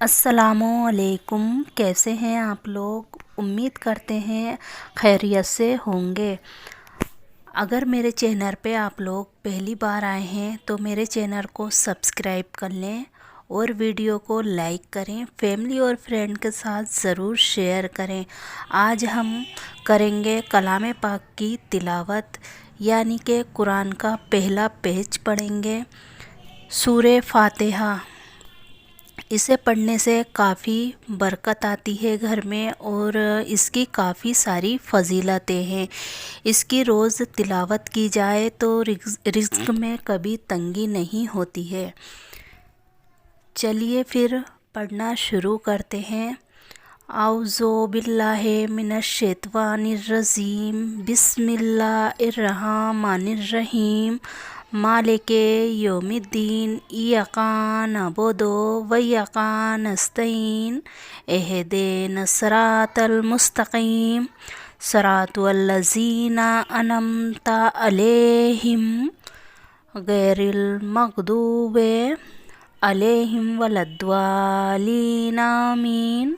السلام علیکم، کیسے ہیں آپ لوگ؟ امید کرتے ہیں خیریت سے ہوں گے۔ اگر میرے چینل پہ آپ لوگ پہلی بار آئے ہیں تو میرے چینل کو سبسکرائب کر لیں اور ویڈیو کو لائک کریں، فیملی اور فرینڈ کے ساتھ ضرور شیئر کریں۔ آج ہم کریں گے کلام پاک کی تلاوت، یعنی کہ قرآن کا پہلا پیج پڑھیں گے، سورہ فاتحہ۔ اسے پڑھنے سے کافی برکت آتی ہے گھر میں، اور اس کی کافی ساری فضیلتیں ہیں۔ اس کی روز تلاوت کی جائے تو رزق میں کبھی تنگی نہیں ہوتی ہے۔ چلیے پھر پڑھنا شروع کرتے ہیں۔ اعوذ باللہ من الشیطان الرجیم، بسم اللہ الرحمن الرحیم، مالک یوم الدین، ایاک نعبد و ایاک نستعین، اہدنا الصراط المستقیم، صراط الذین انعمت علیہم غیر المغضوب علیہم ولا الضالین، آمین۔